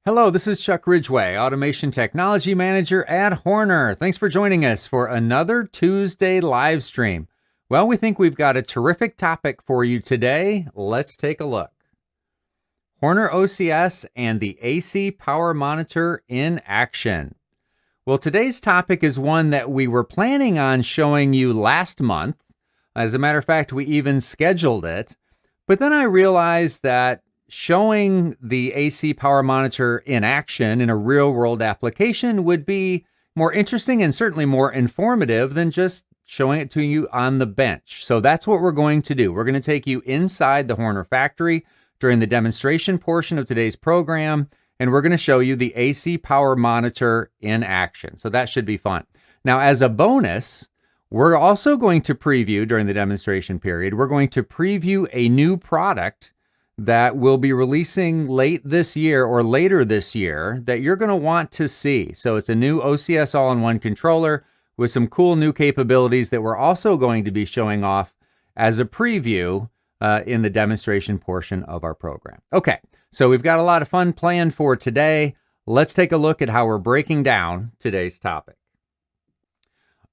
Hello, this is Chuck Ridgway, Automation Technology Manager at Horner. Thanks for joining us for another Tuesday live stream. Well, we think we've got a terrific topic for you today. Let's take a look. Horner OCS and the AC Power Monitor in action. Well, today's topic is one that we were planning on showing you last month. As a matter of fact, we even scheduled it. But then I realized that showing the AC Power Monitor in action in a real-world application would be more interesting and certainly more informative than just showing it to you on the bench. So that's what we're going to do. We're going to take you inside the Horner factory during the demonstration portion of today's program, and we're going to show you the AC Power Monitor in action. So that should be fun. Now, as a bonus, we're also going to preview during the demonstration period, we're going to preview a new product that we'll be releasing late this year or later this year that you're going to want to see. So it's a new OCS all-in-one controller with some cool new capabilities that we're also going to be showing off as a preview in the demonstration portion of our program. Okay, so we've got a lot of fun planned for today. Let's take a look at how we're breaking down today's topic.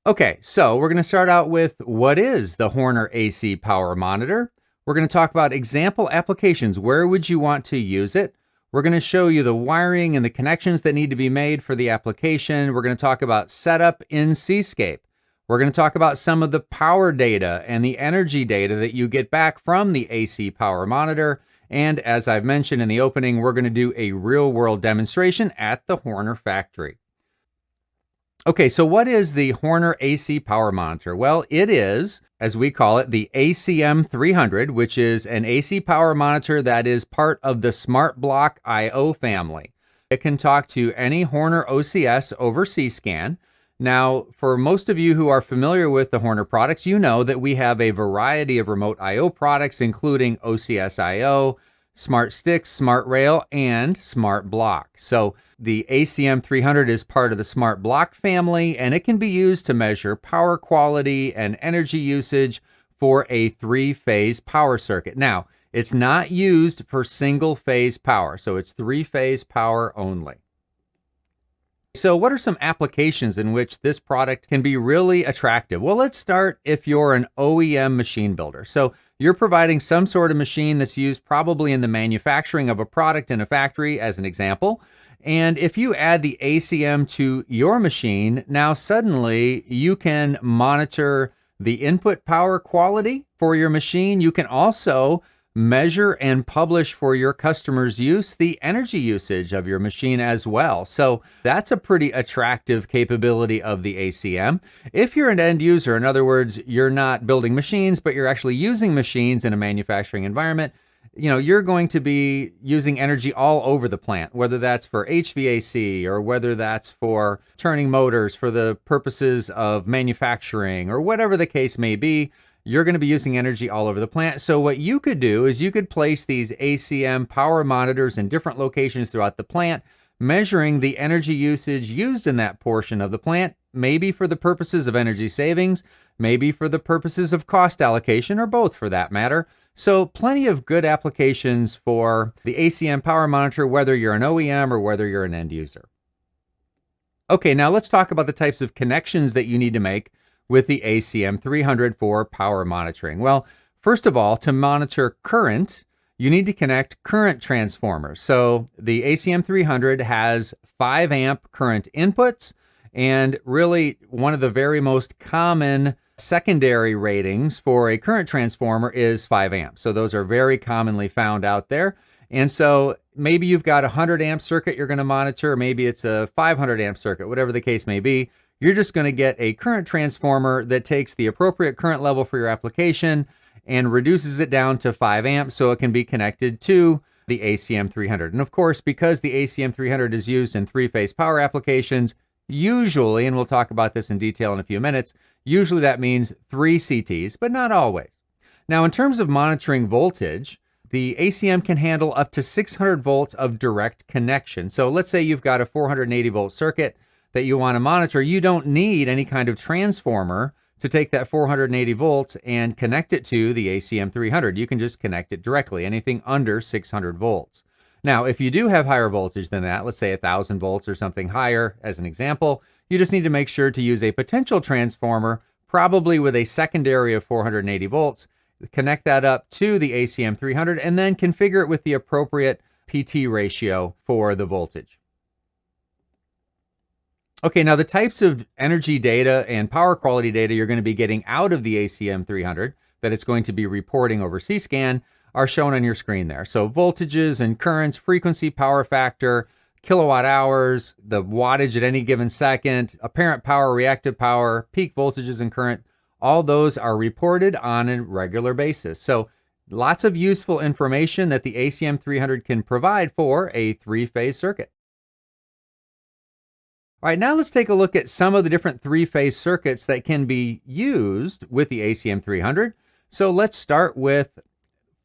Okay, so we're going to start out with what is the Horner AC Power Monitor. We're going to talk about example applications. Where would you want to use it? We're going to show you the wiring and the connections that need to be made for the application. We're going to talk about setup in Cscape. We're going to talk about some of the power data and the energy data that you get back from the AC Power Monitor. And as I've mentioned in the opening, we're going to do a real-world demonstration at the Horner factory. Okay, so what is the Horner AC Power Monitor? Well, it is, as we call it, the ACM300, which is an AC Power Monitor that is part of the SmartBlock I/O family. It can talk to any Horner OCS over C-SCAN. Now, for most of you who are familiar with the Horner products, you know that we have a variety of remote I/O products, including OCS I/O, Smart Sticks, Smart Rail, and SmartBlock. So the ACM300 is part of the SmartBlock family, and it can be used to measure power quality and energy usage for a three-phase power circuit. Now, it's not used for single-phase power, so it's three-phase power only. So what are some applications in which this product can be really attractive? Well, let's start if you're an OEM machine builder. So you're providing some sort of machine that's used probably in the manufacturing of a product in a factory, as an example. And if you add the ACM to your machine, now suddenly you can monitor the input power quality for your machine. You can also measure and publish for your customers' use the energy usage of your machine as well. So that's a pretty attractive capability of the ACM. If you're an end user, in other words, you're not building machines, but you're actually using machines in a manufacturing environment, you're going to be using energy all over the plant, whether that's for HVAC or whether that's for turning motors for the purposes of manufacturing or whatever the case may be. You're going to be using energy all over the plant. So what you could do is you could place these ACM power monitors in different locations throughout the plant, measuring the energy usage used in that portion of the plant, maybe for the purposes of energy savings, maybe for the purposes of cost allocation, or both for that matter. So plenty of good applications for the ACM power monitor, whether you're an OEM or whether you're an end user. Okay, now let's talk about the types of connections that you need to make with the ACM300 for power monitoring. Well, first of all, to monitor current, you need to connect current transformers. So the ACM300 has 5 amp current inputs, and really one of the very most common secondary ratings for a current transformer is 5 amps. So those are very commonly found out there. And so maybe you've got a 100 amp circuit you're going to monitor, maybe it's a 500 amp circuit, whatever the case may be. You're just going to get a current transformer that takes the appropriate current level for your application and reduces it down to 5 amps so it can be connected to the ACM300. And of course, because the ACM300 is used in three-phase power applications, usually, and we'll talk about this in detail in a few minutes, usually that means 3 CTs, but not always. Now, in terms of monitoring voltage, the ACM can handle up to 600 volts of direct connection. So let's say you've got a 480 volt circuit that you want to monitor. You don't need any kind of transformer to take that 480 volts and connect it to the ACM300. You can just connect it directly, anything under 600 volts. Now, if you do have higher voltage than that, let's say 1,000 volts or something higher as an example, you just need to make sure to use a potential transformer, probably with a secondary of 480 volts, connect that up to the ACM300, and then configure it with the appropriate PT ratio for the voltage. Okay, now the types of energy data and power quality data you're going to be getting out of the ACM300 that it's going to be reporting over Cscan are shown on your screen there. So voltages and currents, frequency, power factor, kilowatt hours, the wattage at any given second, apparent power, reactive power, peak voltages and current, all those are reported on a regular basis. So lots of useful information that the ACM300 can provide for a three-phase circuit. All right, now let's take a look at some of the different three-phase circuits that can be used with the ACM300. So let's start with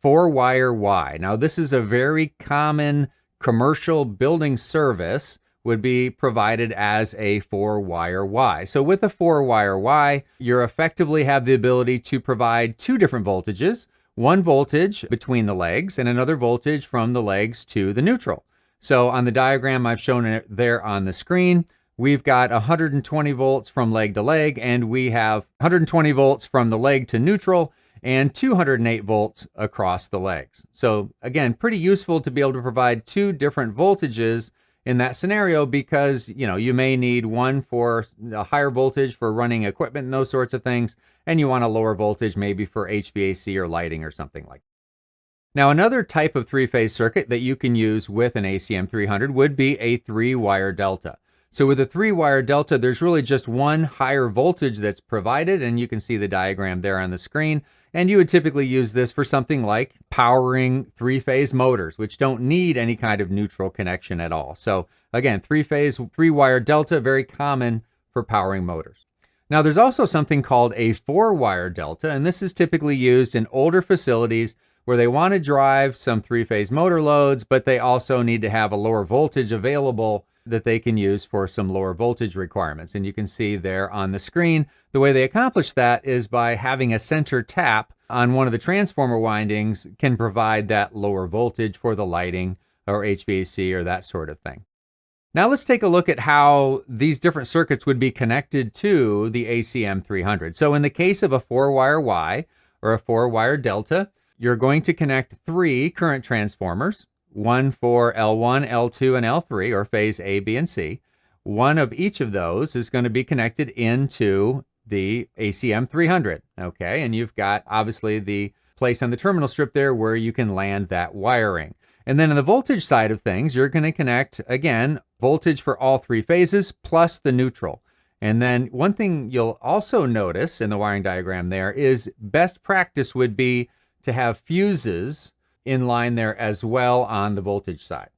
4-wire Y. Now this is a very common commercial building service, would be provided as a 4-wire Y. So with a 4-wire Y, you effectively have the ability to provide two different voltages, one voltage between the legs and another voltage from the legs to the neutral. So on the diagram I've shown it there on the screen, we've got 120 volts from leg to leg, and we have 120 volts from the leg to neutral, and 208 volts across the legs. So again, pretty useful to be able to provide two different voltages in that scenario, because you may need one for a higher voltage for running equipment and those sorts of things, and you want a lower voltage maybe for HVAC or lighting or something like that. Now, another type of three-phase circuit that you can use with an ACM300 would be a 3-wire delta. So with a 3-wire delta, there's really just one higher voltage that's provided, and you can see the diagram there on the screen. And you would typically use this for something like powering three-phase motors, which don't need any kind of neutral connection at all. So again, three-phase, 3-wire delta, very common for powering motors. Now there's also something called a 4-wire delta, and this is typically used in older facilities where they want to drive some three-phase motor loads, but they also need to have a lower voltage available that they can use for some lower voltage requirements. And you can see there on the screen, the way they accomplish that is by having a center tap on one of the transformer windings can provide that lower voltage for the lighting or HVAC or that sort of thing. Now let's take a look at how these different circuits would be connected to the ACM300. So in the case of a 4-wire Y or a 4-wire delta, you're going to connect 3 current transformers, one for L1, L2, and L3, or phase A, B, and C. One of each of those is going to be connected into the ACM300, okay? And you've got, obviously, the place on the terminal strip there where you can land that wiring. And then on the voltage side of things, you're going to connect, again, voltage for all 3 phases plus the neutral. And then one thing you'll also notice in the wiring diagram there is best practice would be to have fuses in line there as well on the voltage side.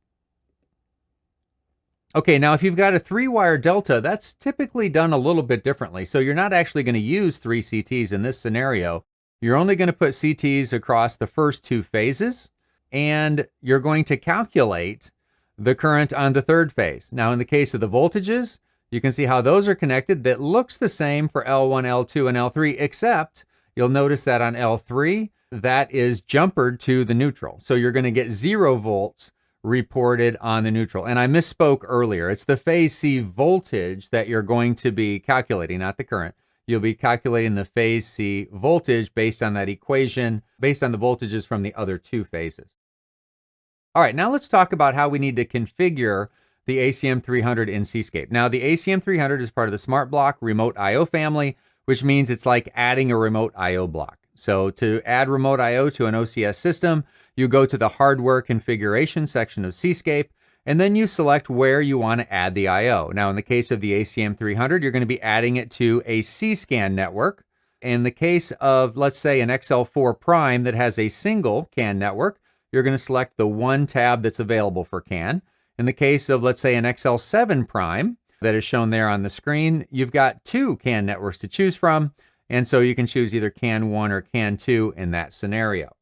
Okay, now if you've got a 3-wire delta, that's typically done a little bit differently. So you're not actually going to use 3 CTs in this scenario. You're only going to put CTs across the first 2 phases, and you're going to calculate the current on the 3rd phase. Now in the case of the voltages, you can see how those are connected. That looks the same for L1, L2, and L3, except you'll notice that on L3, that is jumpered to the neutral. So you're going to get 0 volts reported on the neutral. And I misspoke earlier. It's the phase C voltage that you're going to be calculating, not the current. You'll be calculating the phase C voltage based on that equation, based on the voltages from the other 2 phases. All right, now let's talk about how we need to configure the ACM300 in Cscape. Now, the ACM300 is part of the SmartBlock remote I/O family, which means it's like adding a remote I/O block. So to add remote I/O to an OCS system, you go to the hardware configuration section of Cscape, and then you select where you want to add the I/O. Now, in the case of the ACM300, you're going to be adding it to a Cscan network. In the case of, let's say, an XL4 Prime that has a single CAN network, you're going to select the one tab that's available for CAN. In the case of, let's say, an XL7 Prime that is shown there on the screen, you've got 2 CAN networks to choose from, and so you can choose either CAN 1 or CAN 2 in that scenario.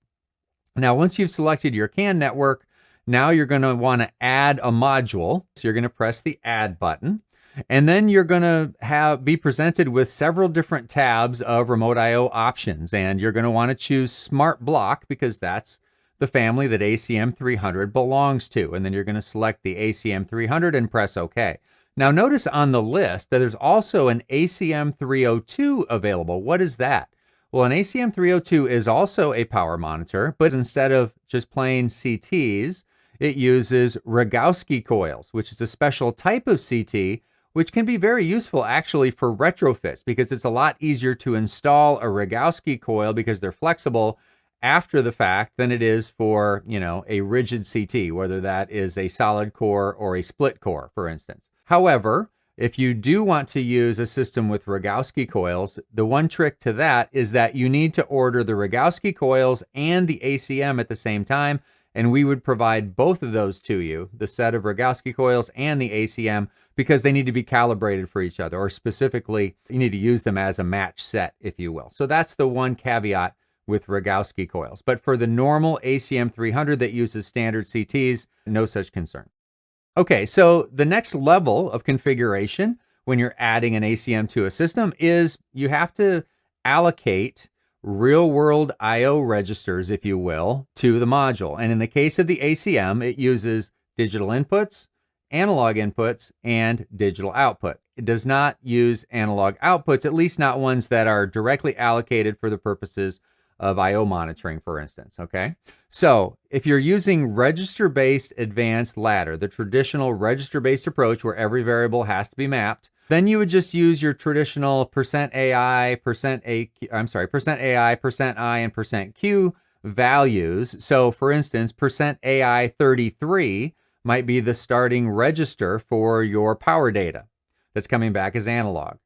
Now, once you've selected your CAN network, now you're going to want to add a module. So you're going to press the Add button, and then you're going to be presented with several different tabs of remote I/O options, and you're going to want to choose SmartBlock because that's the family that ACM300 belongs to. And then you're going to select the ACM300 and press OK. Now notice on the list that there's also an ACM302 available. What is that? Well, an ACM302 is also a power monitor, but instead of just plain CTs, it uses Rogowski coils, which is a special type of CT, which can be very useful actually for retrofits because it's a lot easier to install a Rogowski coil because they're flexible after the fact than it is for, a rigid CT, whether that is a solid core or a split core, for instance. However, if you do want to use a system with Rogowski coils, the one trick to that is that you need to order the Rogowski coils and the ACM at the same time, and we would provide both of those to you, the set of Rogowski coils and the ACM, because they need to be calibrated for each other, or specifically, you need to use them as a match set, if you will. So that's the one caveat with Rogowski coils. But for the normal ACM300 that uses standard CTs, no such concern. Okay, so the next level of configuration when you're adding an ACM to a system is you have to allocate real-world I/O registers, if you will, to the module. And in the case of the ACM, it uses digital inputs, analog inputs, and digital output. It does not use analog outputs, at least not ones that are directly allocated for the purposes of I/O monitoring, for instance, okay? So if you're using register-based advanced ladder, the traditional register-based approach where every variable has to be mapped, then you would just use your traditional %AI, %AI, %I, and %Q values. So for instance, %AI 33 might be the starting register for your power data that's coming back as analog.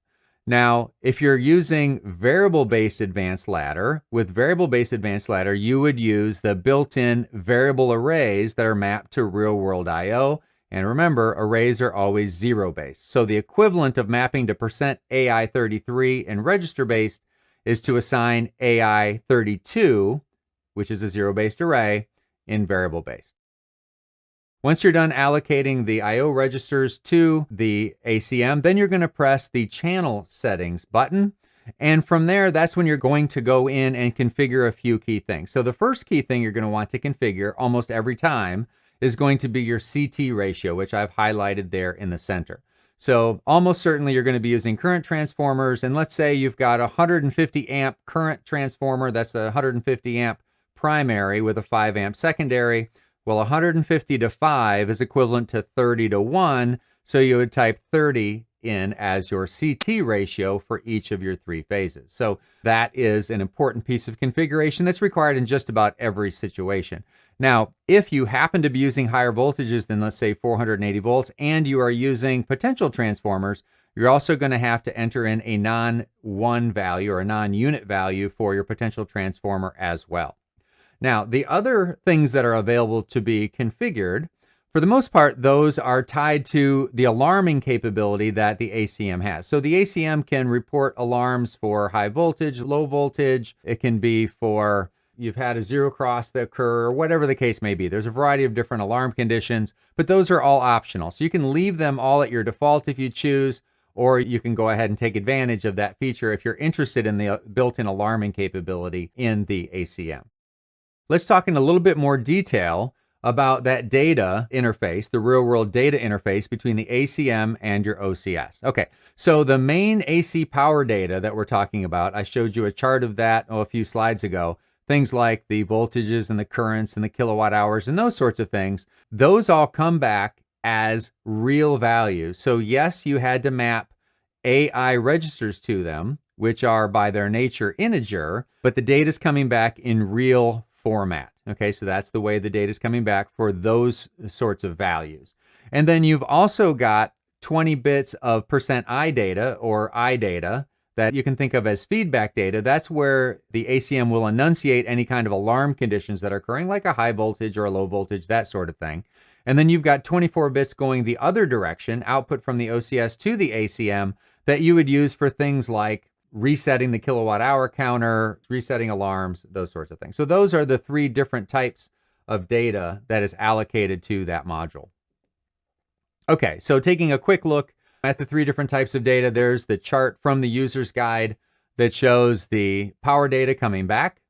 Now, if you're using variable-based advanced ladder, with variable-based advanced ladder, you would use the built-in variable arrays that are mapped to real-world I/O. And remember, arrays are always zero-based. So the equivalent of mapping to %AI 33 in register-based is to assign AI 32, which is a zero-based array, in variable-based. Once you're done allocating the I/O registers to the ACM, then you're going to press the channel settings button. And from there, that's when you're going to go in and configure a few key things. So the first key thing you're going to want to configure almost every time is going to be your CT ratio, which I've highlighted there in the center. So almost certainly you're going to be using current transformers. And let's say you've got a 150 amp current transformer. That's a 150 amp primary with a 5 amp secondary. Well, 150 to 5 is equivalent to 30 to 1, so you would type 30 in as your CT ratio for each of your three phases. So that is an important piece of configuration that's required in just about every situation. Now, if you happen to be using higher voltages than, let's say, 480 volts, and you are using potential transformers, you're also going to have to enter in a non-1 value or a non-unit value for your potential transformer as well. Now, the other things that are available to be configured, for the most part, those are tied to the alarming capability that the ACM has. So the ACM can report alarms for high voltage, low voltage. It can be for you've had a zero cross that occur, or whatever the case may be. There's a variety of different alarm conditions, but those are all optional. So you can leave them all at your default if you choose, or you can go ahead and take advantage of that feature if you're interested in the built-in alarming capability in the ACM. Let's talk in a little bit more detail about that data interface, the real-world data interface between the ACM and your OCS. Okay, so the main AC power data that we're talking about, I showed you a chart of that a few slides ago. Things like the voltages and the currents and the kilowatt hours and those sorts of things, those all come back as real values. So yes, you had to map AI registers to them, which are by their nature integer, but the data is coming back in real format. Okay, so that's the way the data is coming back for those sorts of values. And then you've also got 20 bits of %I data or I data that you can think of as feedback data. That's where the ACM will enunciate any kind of alarm conditions that are occurring, like a high voltage or a low voltage, that sort of thing. And then you've got 24 bits going the other direction, output from the OCS to the ACM, that you would use for things like resetting the kilowatt hour counter, resetting alarms, those sorts of things. So those are the three different types of data that is allocated to that module. Okay, so taking a quick look at the three different types of data, there's the chart from the user's guide that shows the power data coming back,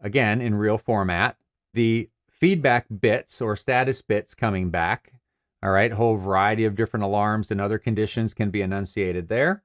again, in real format. the feedback bits or status bits coming back. All right, a whole variety of different alarms and other conditions can be enunciated there.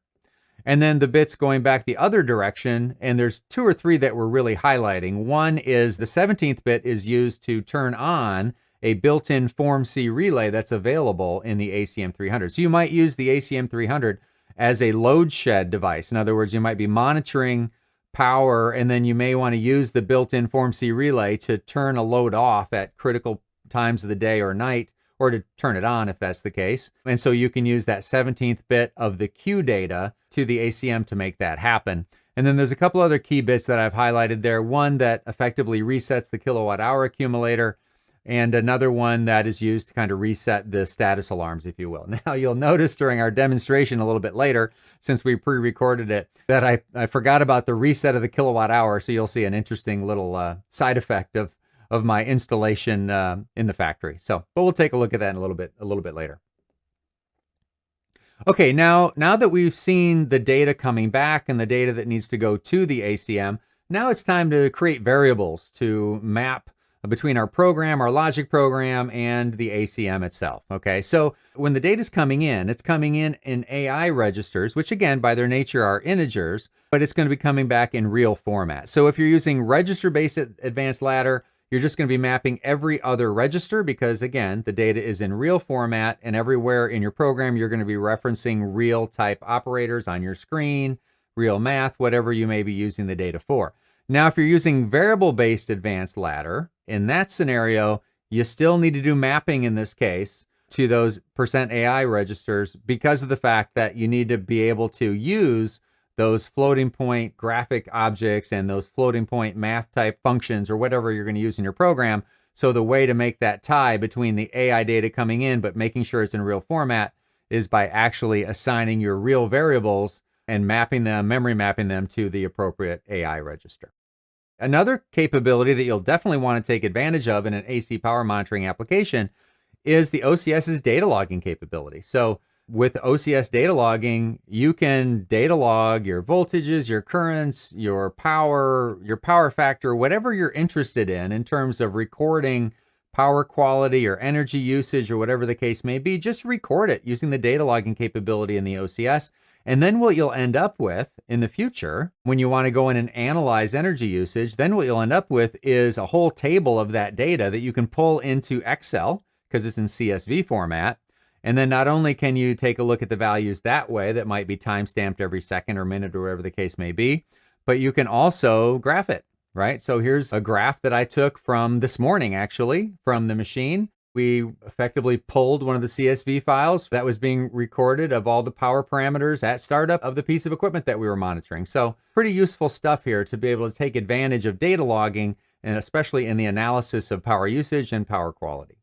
And then the bits going back the other direction, and there's 2 or 3 that we're really highlighting. One is the 17th bit is used to turn on a built-in Form C relay that's available in the ACM300. So you might use the ACM300 as a load shed device. In other words, you might be monitoring power, and then you may want to use the built-in Form C relay to turn a load off at critical times of the day or night, or to turn it on if that's the case. And so you can use that 17th bit of the Q data to the ACM to make that happen. And then there's a couple other key bits that I've highlighted there. One that effectively resets the kilowatt hour accumulator, and another one that is used to kind of reset the status alarms, if you will. Now, you'll notice during our demonstration a little bit later, since we pre-recorded it, that I forgot about the reset of the kilowatt hour. So you'll see an interesting little side effect of my installation in the factory. But we'll take a look at that in a little bit later. Okay, now that we've seen the data coming back and the data that needs to go to the ACM, now it's time to create variables to map between our program, our logic program, and the ACM itself. Okay, so when the data is coming in, it's coming in AI registers, which again, by their nature are integers, but it's going to be coming back in real format. So if you're using register-based advanced ladder, you're just going to be mapping every other register because, again, the data is in real format, and everywhere in your program, you're going to be referencing real type operators on your screen, real math, whatever you may be using the data for. Now, if you're using variable-based advanced ladder, in that scenario, you still need to do mapping in this case to those %AI registers because of the fact that you need to be able to use those floating point graphic objects and those floating point math type functions or whatever you're going to use in your program. So the way to make that tie between the AI data coming in but making sure it's in real format is by actually assigning your real variables and mapping them, memory mapping them to the appropriate AI register. Another capability that you'll definitely want to take advantage of in an AC power monitoring application is the OCS's data logging capability. So with OCS data logging, you can data log your voltages, your currents, your power factor, whatever you're interested in terms of recording power quality or energy usage or whatever the case may be. Just record it using the data logging capability in the OCS. And then what you'll end up with in the future, when you want to go in and analyze energy usage, then what you'll end up with is a whole table of that data that you can pull into Excel because it's in CSV format. And then not only can you take a look at the values that way, that might be time-stamped every second or minute or whatever the case may be, but you can also graph it, right? So here's a graph that I took from this morning, actually, from the machine. We effectively pulled one of the CSV files that was being recorded of all the power parameters at startup of the piece of equipment that we were monitoring. So pretty useful stuff here to be able to take advantage of data logging, and especially in the analysis of power usage and power quality.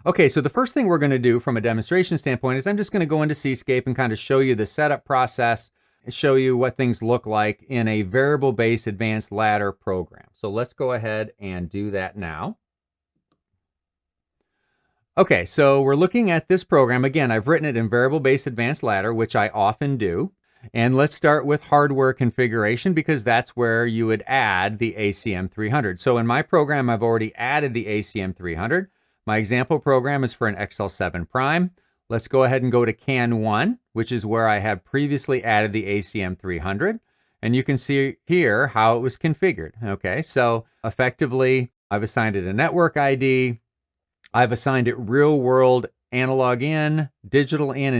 Okay, so the first thing we're going to do from a demonstration standpoint is I'm just going to go into Cscape and kind of show you the setup process and show you what things look like in a variable-based advanced ladder program. So let's go ahead and do that now. Okay, so we're looking at this program. Again, I've written it in variable-based advanced ladder, which I often do. And let's start with hardware configuration because that's where you would add the ACM300. So in my program, I've already added the ACM300. My example program is for an XL7 Prime. Let's go ahead and go to CAN 1, which is where I have previously added the ACM300. And you can see here how it was configured. Okay, so effectively, I've assigned it a network ID. I've assigned it real-world analog in, and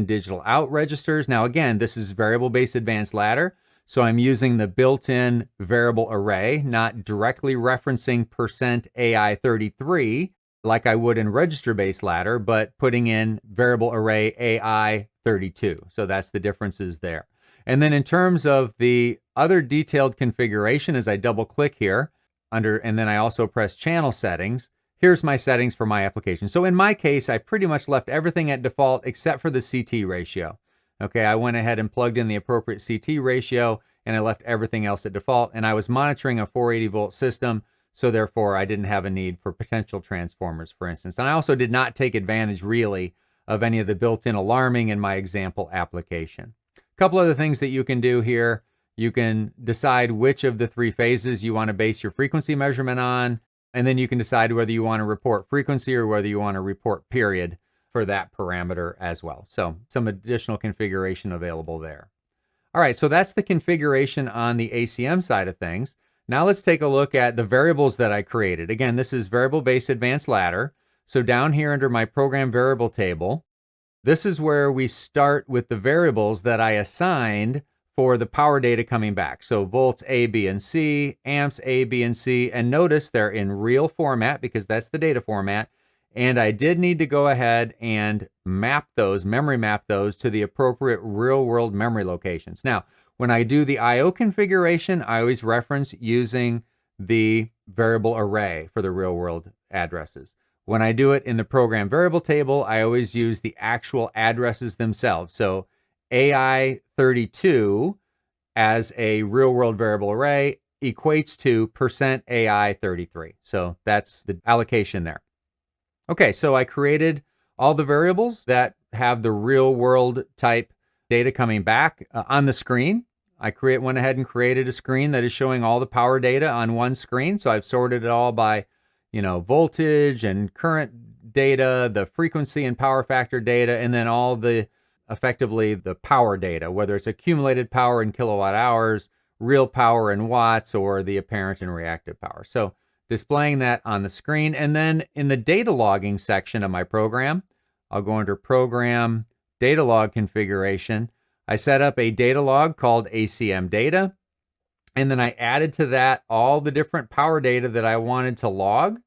digital out registers. Now, again, this is variable-based advanced ladder, so I'm using the built-in variable array, not directly referencing %AI33 like I would in register-based ladder, but putting in variable array AI32. So that's the differences there. And then in terms of the other detailed configuration, as I double-click here, and then I also press channel settings, here's my settings for my application. So in my case, I pretty much left everything at default except for the CT ratio. Okay, I went ahead and plugged in the appropriate CT ratio and I left everything else at default. And I was monitoring a 480 volt system, so therefore I didn't have a need for potential transformers, for instance. And I also did not take advantage really of any of the built-in alarming in my example application. A couple other things that you can do here. You can decide which of the 3 phases you want to base your frequency measurement on. And then you can decide whether you want to report frequency or whether you want to report period for that parameter as well. So some additional configuration available there. All right, so that's the configuration on the ACM side of things. Now let's take a look at the variables that I created. Again, this is variable-based advanced ladder. So down here under my program variable table, this is where we start with the variables that I assigned for the power data coming back. So volts A, B, and C, amps A, B, and C, and notice they're in real format because that's the data format. And I did need to go ahead and map those, memory map those to the appropriate real-world memory locations. Now, when I do the I/O configuration, I always reference using the variable array for the real-world addresses. When I do it in the program variable table, I always use the actual addresses themselves. So AI32 as a real-world variable array equates to %AI33. So that's the allocation there. Okay, so I created all the variables that have the real-world type data coming back on the screen. I went ahead and created a screen that is showing all the power data on one screen. So I've sorted it all by, voltage and current data, the frequency and power factor data, and then all effectively the power data, whether it's accumulated power in kilowatt hours, real power in watts, or the apparent and reactive power. So displaying that on the screen. And then in the data logging section of my program, I'll go under Program, Data Log Configuration. I set up a data log called ACM Data, and then I added to that all the different power data that I wanted to log,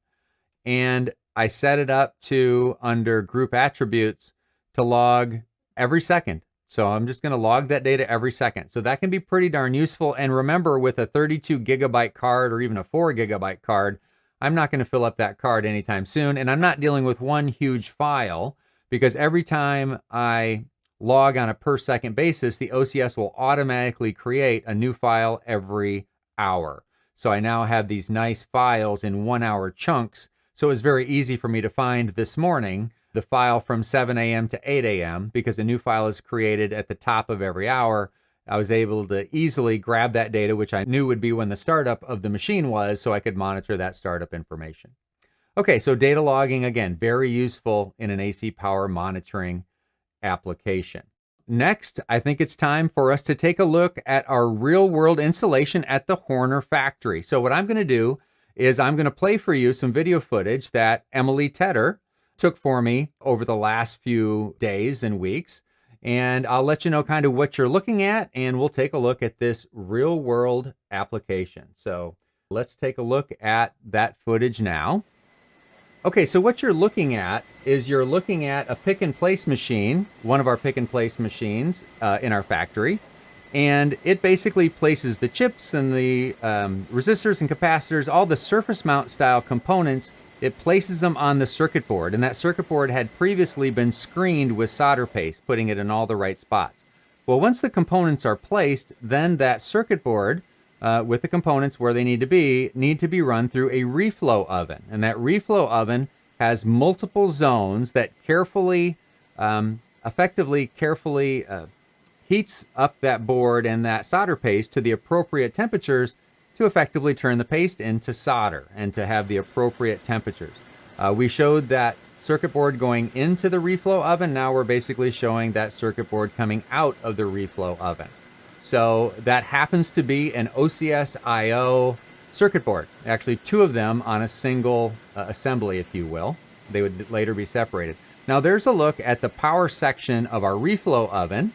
and I set it up to, under Group Attributes, to log every second. So I'm just going to log that data every second. So that can be pretty darn useful. And remember, with a 32 gigabyte card or even a 4 gigabyte card, I'm not going to fill up that card anytime soon. And I'm not dealing with one huge file, because every time I log on a per second basis, the OCS will automatically create a new file every hour. So I now have these nice files in 1 hour chunks. So it's very easy for me to find this morning the file from 7 a.m. to 8 a.m. because a new file is created at the top of every hour. I was able to easily grab that data, which I knew would be when the startup of the machine was, so I could monitor that startup information. Okay, so data logging, again, very useful in an AC power monitoring application. Next, I think it's time for us to take a look at our real-world installation at the Horner factory. So what I'm going to do is I'm going to play for you some video footage that Emily Tedder took for me over the last few days and weeks. And I'll let you know kind of what you're looking at, and we'll take a look at this real-world application. So let's take a look at that footage now. Okay, so what you're looking at is you're looking at a pick-and-place machine, one of our pick-and-place machines in our factory. And it basically places the chips and the resistors and capacitors, all the surface mount style components. It places them on the circuit board, and that circuit board had previously been screened with solder paste, putting it in all the right spots. Well, once the components are placed, then that circuit board with the components where they need to be run through a reflow oven. And that reflow oven has multiple zones that carefully heats up that board and that solder paste to the appropriate temperatures to effectively turn the paste into solder and to have the appropriate temperatures. We showed that circuit board going into the reflow oven. Now we're basically showing that circuit board coming out of the reflow oven. So that happens to be an OCS I/O circuit board. Actually, two of them on a single assembly, if you will. They would later be separated. Now there's a look at the power section of our reflow oven,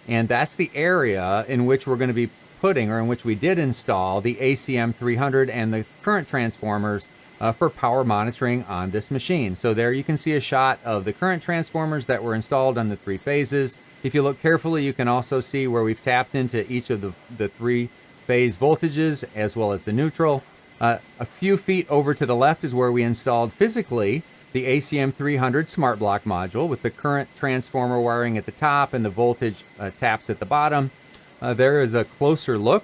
and that's the area in which we're going to be putting, or in which we did install, the ACM300 and the current transformers for power monitoring on this machine. So there you can see a shot of the current transformers that were installed on the 3 phases. If you look carefully, you can also see where we've tapped into each of the 3 phase voltages as well as the neutral. A few feet over to the left is where we installed physically the ACM300 SmartBlock module with the current transformer wiring at the top and the voltage taps at the bottom. There is a closer look,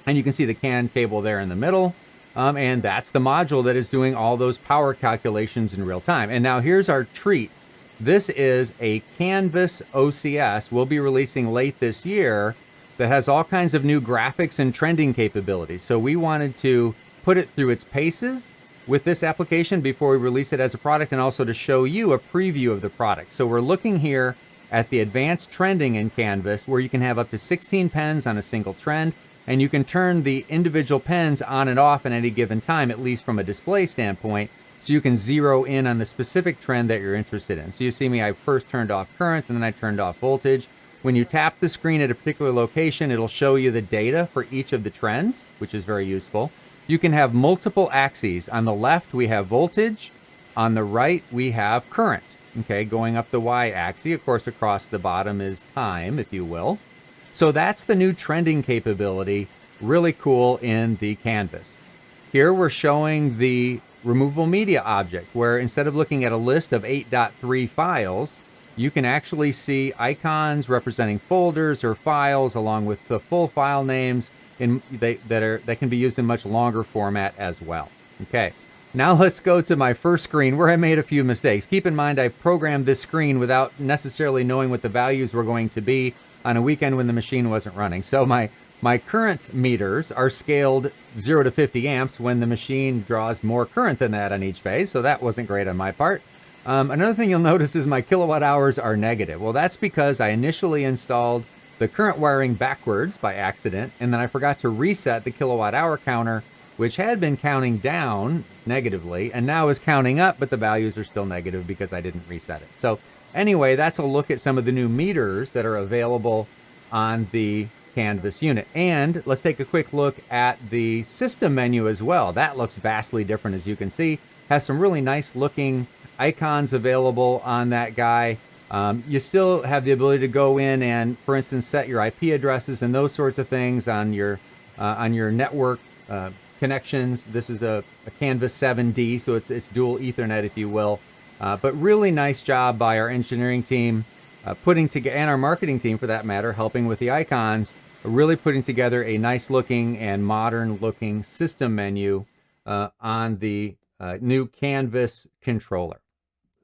and you can see the CAN cable there in the middle. And that's the module that is doing all those power calculations in real time. And now here's our treat. This is a Canvas OCS we'll be releasing late this year that has all kinds of new graphics and trending capabilities. So we wanted to put it through its paces with this application before we release it as a product, and also to show you a preview of the product. So we're looking here at the advanced trending in Canvas, where you can have up to 16 pens on a single trend, and you can turn the individual pens on and off at any given time, at least from a display standpoint, so you can zero in on the specific trend that you're interested in. So you see me, I first turned off current, and then I turned off voltage. When you tap the screen at a particular location, it'll show you the data for each of the trends, which is very useful. You can have multiple axes. On the left, we have voltage. On the right, we have current. Okay, going up the y-axis. Of course, across the bottom is time, if you will. So that's the new trending capability. Really cool in the Canvas. Here we're showing the removable media object, where instead of looking at a list of 8.3 files, you can actually see icons representing folders or files along with the full file names that can be used in much longer format as well. Okay, now let's go to my first screen where I made a few mistakes. Keep in mind I programmed this screen without necessarily knowing what the values were going to be on a weekend when the machine wasn't running. So my current meters are scaled 0 to 50 amps when the machine draws more current than that on each phase, so that wasn't great on my part. Another thing you'll notice is my kilowatt hours are negative. Well, that's because I initially installed the current wiring backwards by accident, and then I forgot to reset the kilowatt hour counter, which had been counting down negatively and now is counting up, but the values are still negative because I didn't reset it. So anyway, that's a look at some of the new meters that are available on the Canvas unit. And let's take a quick look at the system menu as well. That looks vastly different, as you can see. Has some really nice looking icons available on that guy. You still have the ability to go in and, for instance, set your IP addresses and those sorts of things on your network connections. This is a Canvas 7D, so it's dual Ethernet, if you will. But really nice job by our engineering team putting together, and our marketing team for that matter, helping with the icons, really putting together a nice looking and modern looking system menu on the new Canvas controller.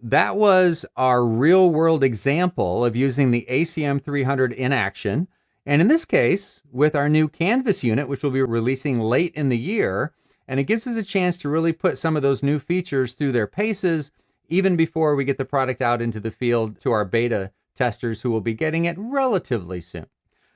That was our real world example of using the ACM300 in action. And in this case, with our new Canvas unit, which we'll be releasing late in the year, and it gives us a chance to really put some of those new features through their paces, even before we get the product out into the field to our beta testers who will be getting it relatively soon.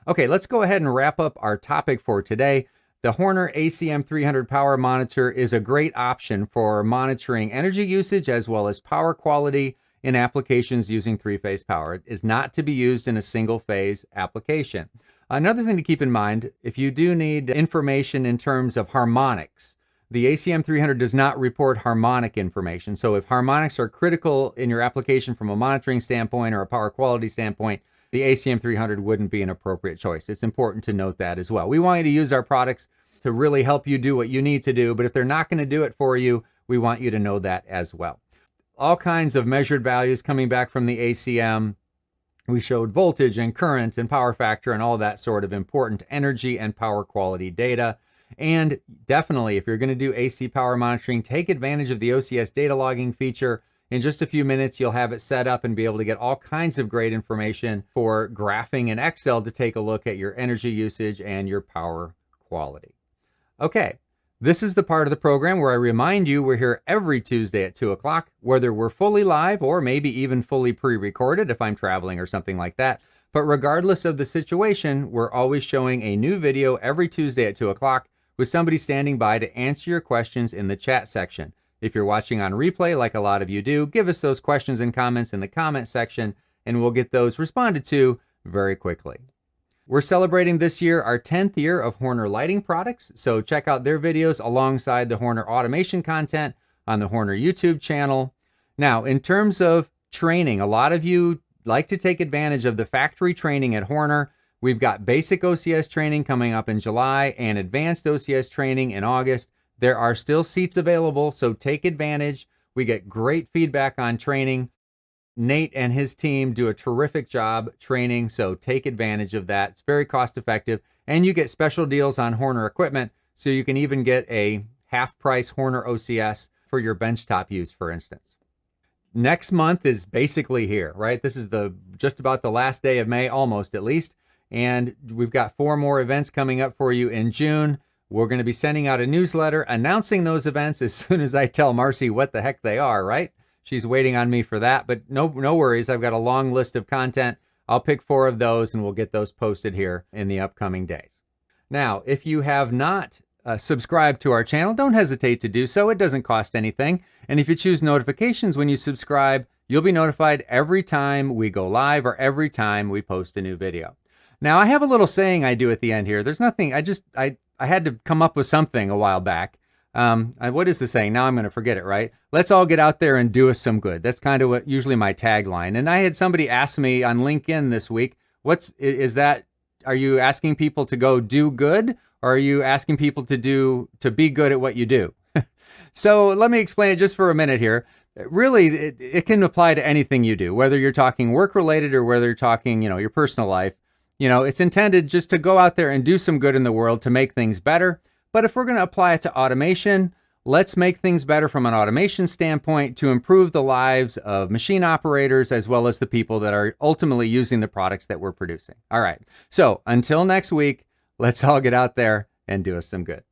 Okay, let's go ahead and wrap up our topic for today. The Horner ACM300 Power Monitor is a great option for monitoring energy usage as well as power quality in applications using three-phase power. It is not to be used in a single-phase application. Another thing to keep in mind, if you do need information in terms of harmonics, the ACM300 does not report harmonic information. So if harmonics are critical in your application from a monitoring standpoint or a power quality standpoint, the ACM300 wouldn't be an appropriate choice. It's important to note that as well. We want you to use our products to really help you do what you need to do, but if they're not going to do it for you, we want you to know that as well. All kinds of measured values coming back from the ACM. We showed voltage and current and power factor and all that sort of important energy and power quality data. And definitely, if you're going to do AC power monitoring, take advantage of the OCS data logging feature. In just a few minutes, you'll have it set up and be able to get all kinds of great information for graphing in Excel to take a look at your energy usage and your power quality. Okay, this is the part of the program where I remind you we're here every Tuesday at 2 o'clock, whether we're fully live or maybe even fully pre-recorded if I'm traveling or something like that. But regardless of the situation, we're always showing a new video every Tuesday at 2 o'clock with somebody standing by to answer your questions in the chat section. If you're watching on replay, like a lot of you do, give us those questions and comments in the comment section, and we'll get those responded to very quickly. We're celebrating this year our 10th year of Horner lighting products, so check out their videos alongside the Horner automation content on the Horner YouTube channel. Now, in terms of training, a lot of you like to take advantage of the factory training at Horner. We've got basic OCS training coming up in July and advanced OCS training in August. There are still seats available, so take advantage. We get great feedback on training. Nate and his team do a terrific job training, so take advantage of that. It's very cost effective, and you get special deals on Horner equipment, so you can even get a half-price Horner OCS for your benchtop use, for instance. Next month is basically here, right? This is just about the last day of May, almost at least, and we've got 4 more events coming up for you in June. We're going to be sending out a newsletter announcing those events as soon as I tell Marcy what the heck they are, right? She's waiting on me for that, but no worries. I've got a long list of content. I'll pick 4 of those and we'll get those posted here in the upcoming days. Now, if you have not subscribed to our channel, don't hesitate to do so. It doesn't cost anything. And if you choose notifications when you subscribe, you'll be notified every time we go live or every time we post a new video. Now, I have a little saying I do at the end here. There's nothing, I had to come up with something a while back. What is the saying? Now I'm going to forget it, right? Let's all get out there and do us some good. That's kind of what usually my tagline. And I had somebody ask me on LinkedIn this week, are you asking people to go do good? Or are you asking people to be good at what you do? So let me explain it just for a minute here. Really, it can apply to anything you do, whether you're talking work related or whether you're talking, your personal life. It's intended just to go out there and do some good in the world to make things better. But if we're going to apply it to automation, let's make things better from an automation standpoint to improve the lives of machine operators as well as the people that are ultimately using the products that we're producing. All right. So until next week, let's all get out there and do us some good.